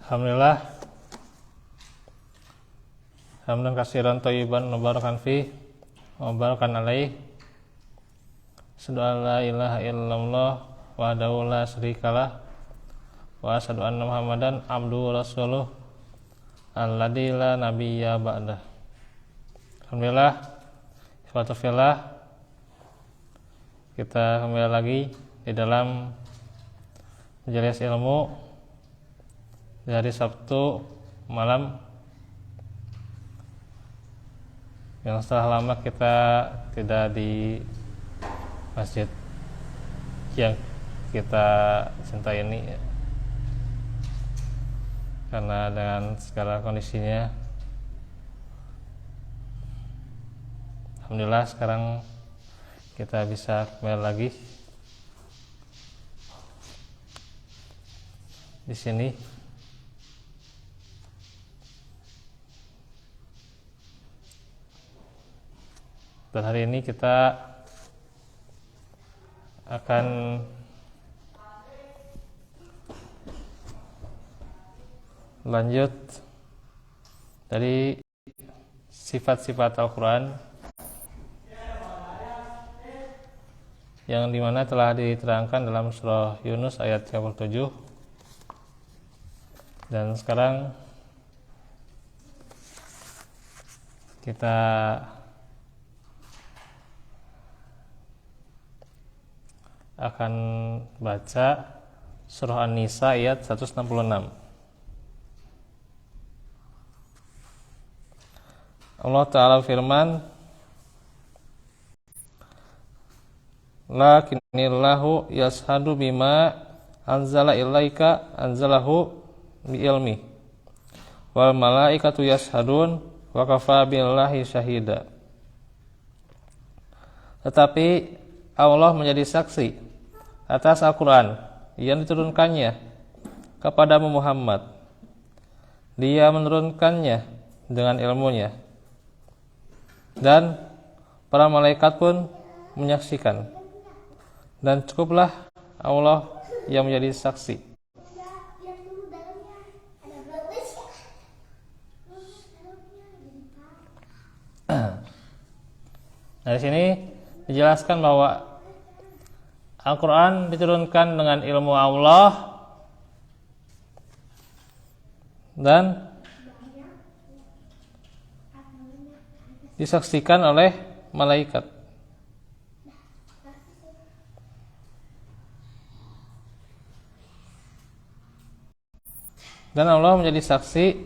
Alhamdulillah, hamdan katsiran thayyiban mubarakan fi wa barakan alaih. Asyhadu an la ilaha illallah wahdahu la syarikalah wa asyhadu anna Muhammadan abduhu wa rasuluh alladzi la nabiyya ba'dah. Alhamdulillah, ikhwatu fillah, kita kembali lagi di dalam majelis ilmu dari Sabtu malam yang setelah lama kita tidak di masjid yang kita cintai ini, karena dengan segala kondisinya. Alhamdulillah sekarang kita bisa kembali lagi di sini. Dan hari ini kita akan lanjut dari sifat-sifat Al-Quran yang dimana telah diterangkan dalam surah Yunus ayat 37. Dan sekarang kita akan baca surah An-Nisa ayat 166. Allah Ta'ala firman, lakinnillahu yashhadu bima anzala ilaika anzalahu bi ilmi wal malaikatu yashhadun wa kafa billahi syahida. Tetapi Allah menjadi saksi atas Al-Quran yang diturunkannya kepadamu Muhammad. Dia menurunkannya dengan ilmunya, dan para malaikat pun menyaksikan, dan cukuplah Allah yang menjadi saksi. Dari sini dijelaskan bahwa Al-Quran diturunkan dengan ilmu Allah dan disaksikan oleh malaikat. Dan Allah menjadi saksi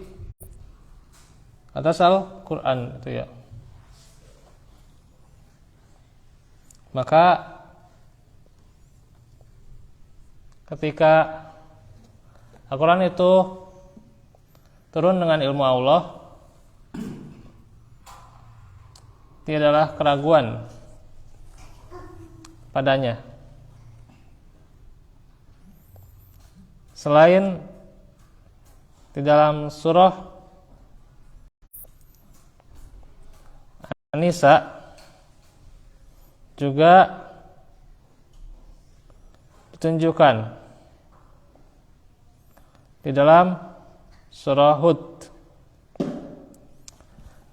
atas Al-Quran itu ya. Maka ketika Al-Quran itu turun dengan ilmu Allah, tiadalah keraguan padanya, selain di dalam surah An-Nisa juga ditunjukkan di dalam surah Hud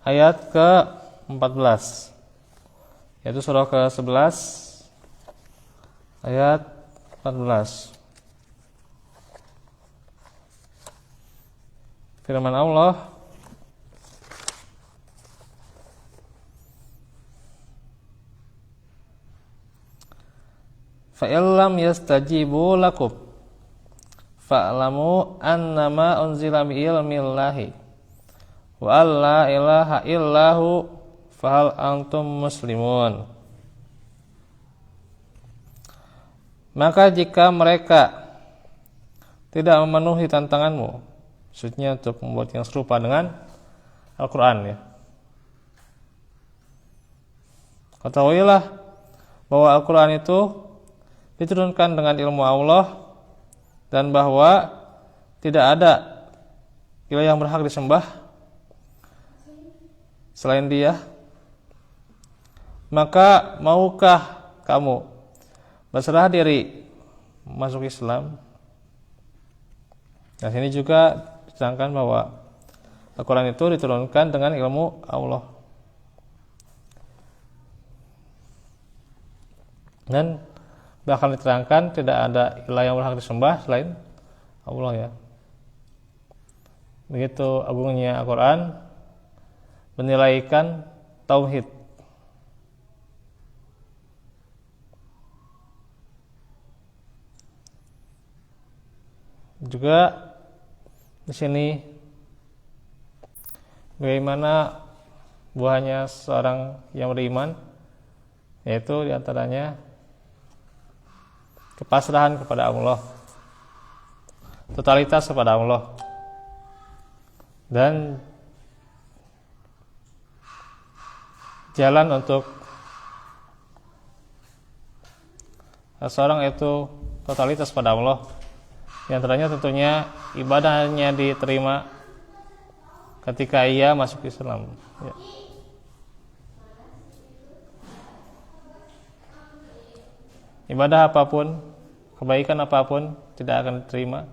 ayat ke-14, yaitu surah ke-11 ayat 14. Firman Allah, fa illam yastajibu lakum fa'lamu annama unzila bi ilmillahi wa alla ilaha illahu fahal antum muslimun. Maka jika mereka tidak memenuhi tantanganmu, maksudnya untuk membuat yang serupa dengan Al-Quran ya, ketahuilah bahwa Al-Quran itu diturunkan dengan ilmu Allah, dan bahwa tidak ada ilah yang berhak disembah selain Dia. Maka maukah kamu berserah diri masuk Islam? Dan sini juga diterangkan bahwa Al-Quran itu diturunkan dengan ilmu Allah. Dan bahkan diterangkan tidak ada ilah yang berhak disembah selain Allah ya. Begitu agungnya Al-Quran menilaikan tauhid. Juga di sini bagaimana buahnya seorang yang beriman, yaitu diantaranya kepasrahan kepada Allah, totalitas kepada Allah, dan jalan untuk seorang itu totalitas pada Allah. Di antaranya tentunya ibadahnya diterima ketika ia masuk Islam ya. Ibadah apapun, kebaikan apapun tidak akan diterima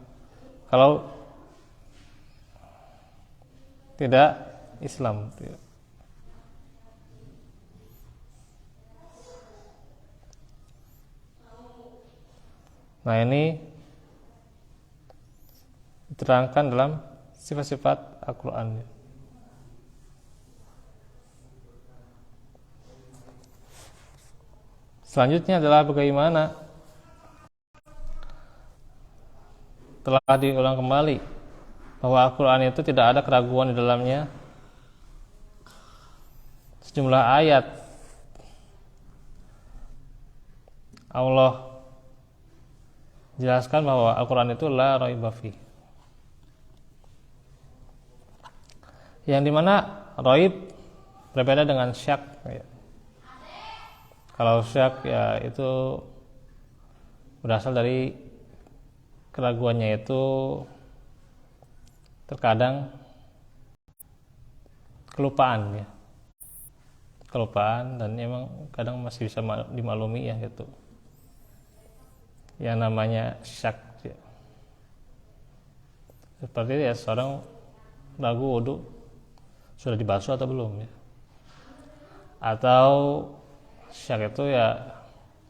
kalau tidak Islam. Nah, ini diterangkan dalam sifat-sifat Al-Quran. Selanjutnya adalah bagaimana telah diulang kembali bahwa Al-Quran itu tidak ada keraguan di dalamnya. Sejumlah ayat Allah jelaskan bahwa Al-Quran itu la raiba fih, yang dimana raib berbeda dengan syak ya. Kalau syak ya itu berasal dari keraguannya itu terkadang kelupaan ya, kelupaan, dan emang kadang masih bisa dimaklumi ya gitu. Yang namanya syak ya. Seperti ya seorang ragu wudu sudah dibasuh atau belum ya, atau syak itu ya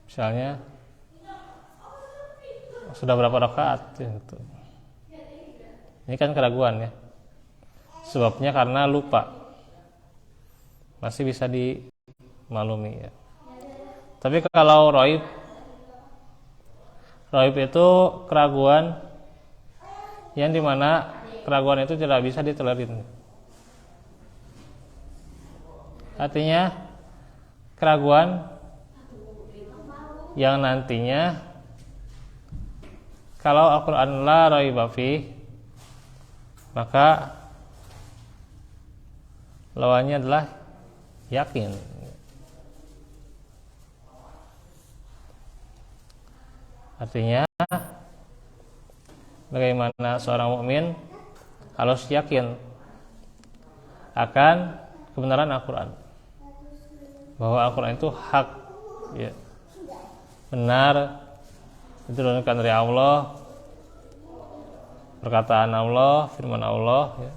misalnya sudah berapa rakaat ya, gitu. Ini kan keraguan ya, sebabnya karena lupa, masih bisa dimaklumi ya. Tapi kalau raib itu keraguan yang dimana keraguan itu tidak bisa ditolerir. Artinya keraguan yang nantinya kalau Al-Quran la raiba fih, maka lawannya adalah yakin. Artinya bagaimana seorang mukmin harus yakin akan kebenaran Al-Quran, bahwa Al-Quran itu hak ya, benar, diturunkan dari Allah, perkataan Allah, firman Allah ya.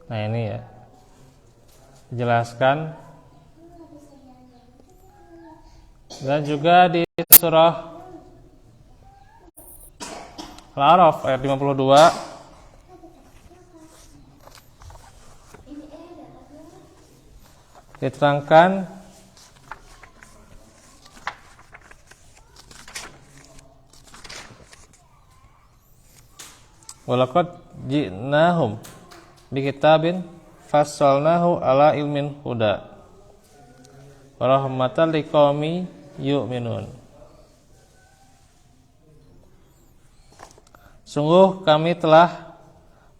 Nah ini ya dijelaskan, dan juga di surah Al-A'raf ayat 52 diterangkan walaqad ji'nahum bikitabin fassalnahu ala ilmin huda wa rahmatan liqaumi yu'minun. Sungguh kami telah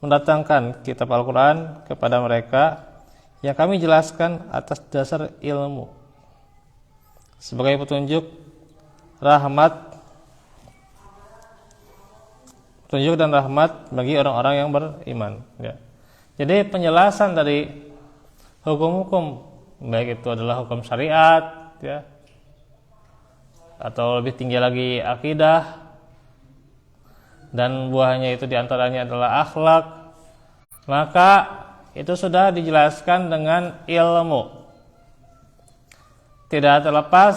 mendatangkan kitab Al-Quran kepada mereka yang kami jelaskan atas dasar ilmu sebagai petunjuk dan rahmat bagi orang-orang yang beriman ya. Jadi penjelasan dari hukum-hukum, baik itu adalah hukum syariat ya, atau lebih tinggi lagi akidah, dan buahnya itu diantaranya adalah akhlak, maka itu sudah dijelaskan dengan ilmu. Tidak terlepas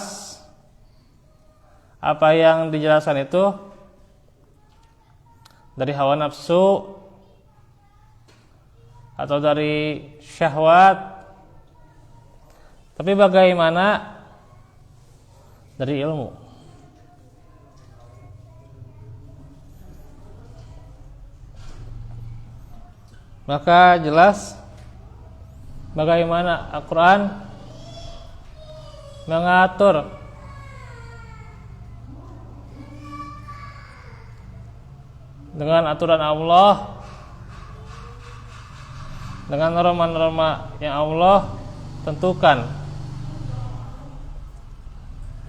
apa yang dijelaskan itu dari hawa nafsu atau dari syahwat, tapi bagaimana dari ilmu. Maka jelas bagaimana Al-Quran mengatur dengan aturan Allah, dengan norma-norma yang Allah tentukan,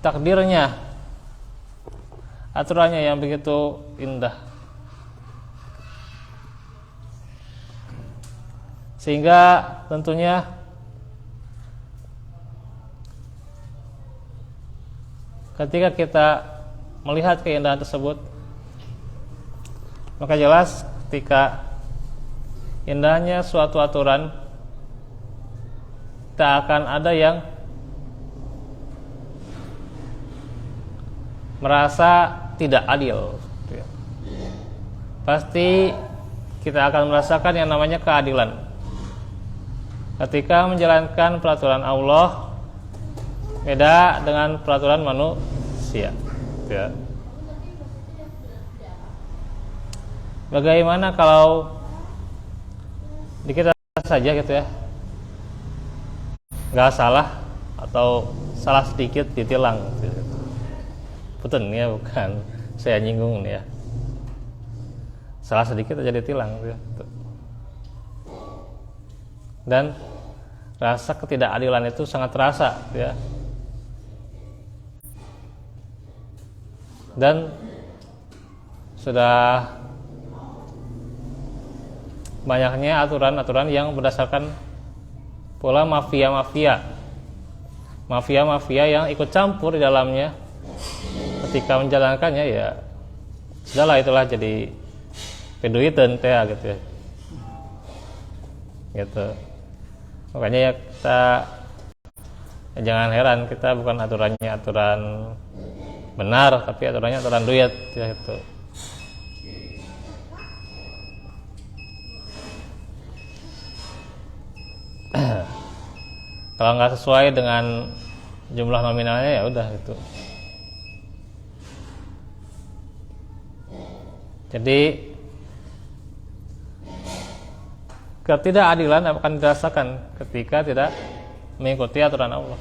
takdirnya, aturannya yang begitu indah, sehingga tentunya ketika kita melihat keindahan tersebut, maka jelas ketika indahnya suatu aturan, tak akan ada yang merasa tidak adil. Pasti kita akan merasakan yang namanya keadilan ketika menjalankan peraturan Allah, beda dengan peraturan manusia. Bagaimana kalau di kita saja gitu ya, nggak salah atau salah sedikit ditilang gitu. Betul nih ya, bukan saya nyinggung nih ya, salah sedikit aja ditilang gitu. Dan rasa ketidakadilan itu sangat terasa ya. Dan sudah banyaknya aturan-aturan yang berdasarkan pola mafia-mafia yang ikut campur di dalamnya. Ketika menjalankannya ya sudahlah, itulah jadi peduitan teh gitu ya. Gitu. Makanya ya kita jangan heran, kita bukan aturannya aturan benar, tapi aturannya aturan duit ya itu. Kalau nggak sesuai dengan jumlah nominalnya ya udah itu. Jadi ketidakadilan akan dirasakan ketika tidak mengikuti aturan Allah.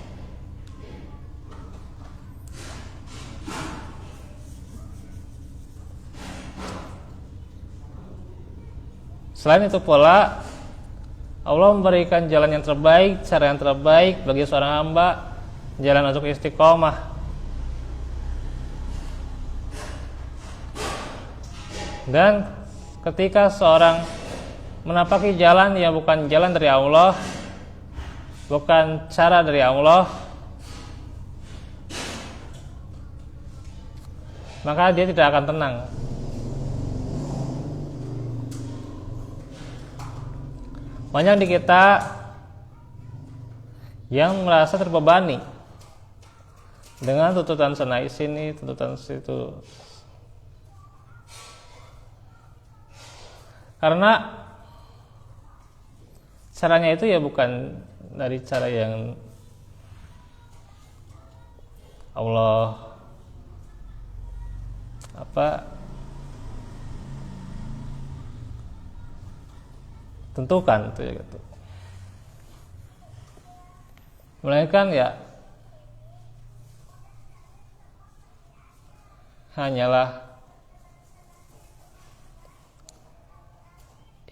Selain itu pula, Allah memberikan jalan yang terbaik, cara yang terbaik bagi seorang hamba, jalan untuk istiqomah. Dan ketika seorang menapaki jalan yang bukan jalan dari Allah, bukan cara dari Allah, maka dia tidak akan tenang. Banyak di kita yang merasa terbebani dengan tuntutan sana sini, tuntutan situ. Karena caranya itu ya bukan dari cara yang Allah tentukan tuh ya gitu. Melainkan ya hanyalah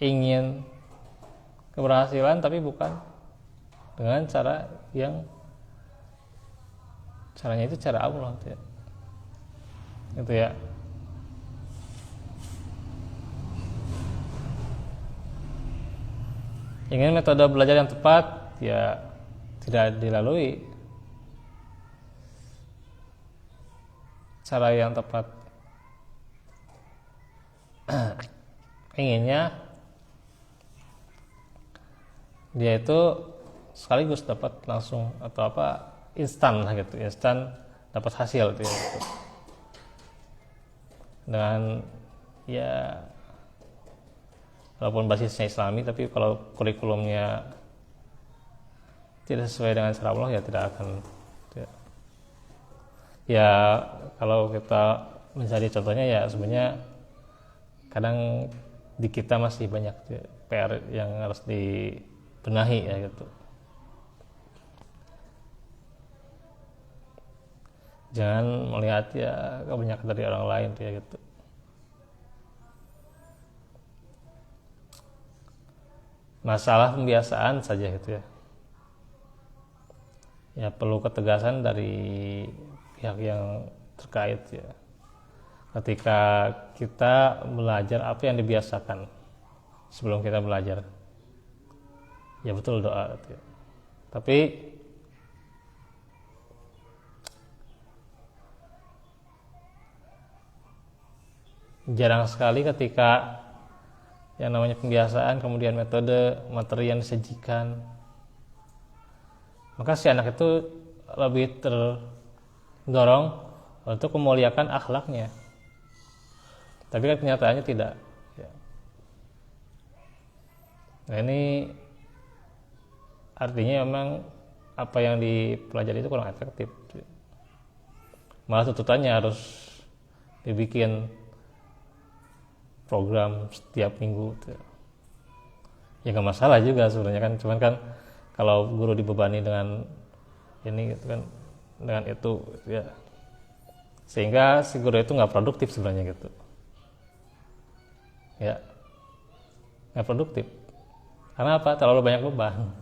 ingin keberhasilan, tapi bukan dengan cara yang caranya itu cara Allah ya. Itu ya. Ingin metode belajar yang tepat ya tidak dilalui cara yang tepat. Inginnya dia itu sekaligus dapat langsung atau instan lah gitu, instan dapat hasil gitu, gitu. Dengan ya walaupun basisnya Islami, tapi kalau kurikulumnya tidak sesuai dengan cara Allah ya tidak akan ya kalau kita mencari contohnya ya sebenarnya kadang di kita masih banyak PR yang harus dibenahi ya gitu. Jangan melihat ya kebanyakan dari orang lain ya gitu. Masalah pembiasaan saja gitu ya. Ya perlu ketegasan dari pihak yang terkait ya. Ketika kita belajar apa yang dibiasakan sebelum kita belajar. Ya betul doa gitu ya. Tapi jarang sekali ketika yang namanya pembiasaan kemudian metode materi yang disajikan, maka si anak itu lebih terdorong untuk memuliakan akhlaknya, tapi kan kenyataannya tidak ya. Nah ini artinya memang apa yang dipelajari itu kurang efektif, malah tuntutannya harus dibikin program setiap minggu ya nggak masalah juga sebenarnya kan, cuman kan kalau guru dibebani dengan ini gitu kan, dengan itu ya sehingga si guru itu nggak produktif sebenarnya gitu ya, nggak produktif karena apa, terlalu banyak beban.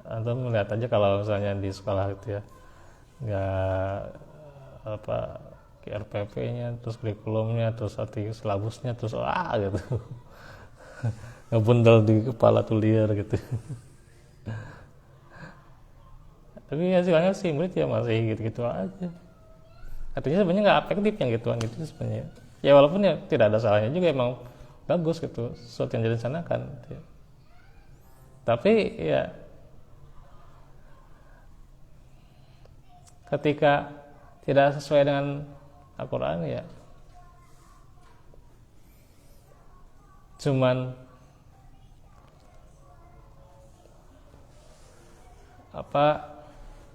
Atau melihat aja kalau misalnya di sekolah gitu ya nggak RPP-nya, terus kurikulumnya, terus silabusnya, terus gitu ngebundel di kepala tuh liar gitu. Tapi hasilnya sih murid ya masih gitu-gitu aja. Artinya sebenarnya nggak efektif yang gituan gitu sebenarnya. Ya walaupun ya tidak ada salahnya juga, emang bagus gitu sesuatu yang direncanakan gitu. Tapi ya ketika tidak sesuai dengan Al-Quran ya cuman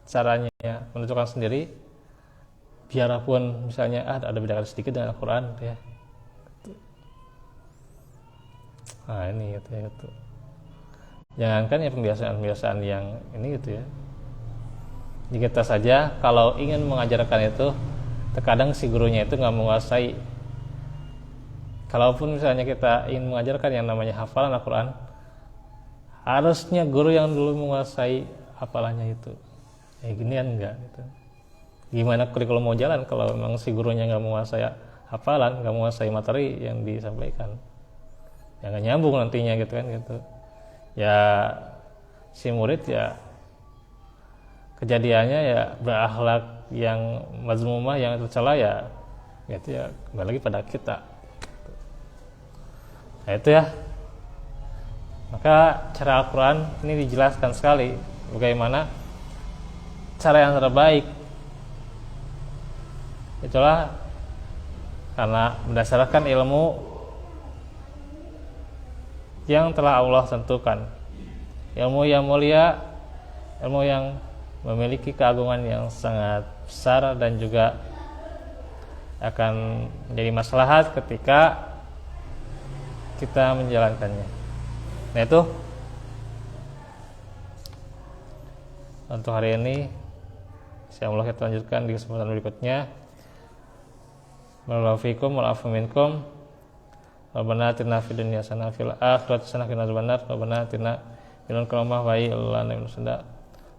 caranya ya menentukan sendiri, biarpun misalnya ada beda sedikit dengan Al-Quran ya. Nah ini gitu ya gitu. Jangankan ya pembiasaan yang ini gitu ya. Jadi kita saja kalau ingin mengajarkan itu terkadang si gurunya itu nggak menguasai. Kalaupun misalnya kita ingin mengajarkan yang namanya hafalan Al-Quran, harusnya guru yang dulu menguasai hafalannya itu. Ya ginian enggak gitu. Gimana kurikulum mau jalan kalau memang si gurunya nggak menguasai hafalan, nggak menguasai materi yang disampaikan, ya nggak nyambung nantinya gitu kan gitu. Ya si murid ya kejadiannya ya berakhlak yang mazmumah, yang tercela ya itu ya kembali lagi pada kita. Nah itu ya, maka cara Al-Quran ini dijelaskan sekali bagaimana cara yang terbaik. Itulah karena berdasarkan ilmu yang telah Allah tentukan, ilmu yang mulia, ilmu yang memiliki keagungan yang sangat besar dan juga akan menjadi maslahat ketika kita menjalankannya. Nah itu untuk hari ini, insyaallah kita lanjutkan di kesempatan berikutnya. Barakallahu fikum wa afu minkum. Rabbana atina fid dunya hasanah fil akhirati hasanah wa qina adzabannar. Rabbana atina min ladunka wa hayyi lana min ladunka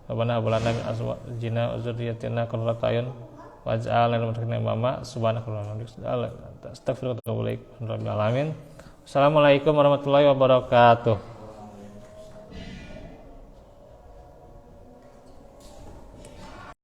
Rabbana hab lana min azwajina wa dzurriyyatina qurrata a'yun waj'alna lil muttaqina imama. Subhanaka wa bihamdika astaghfiruka wa atubu ilaik. Rabbil alamin. Assalamualaikum warahmatullahi wabarakatuh.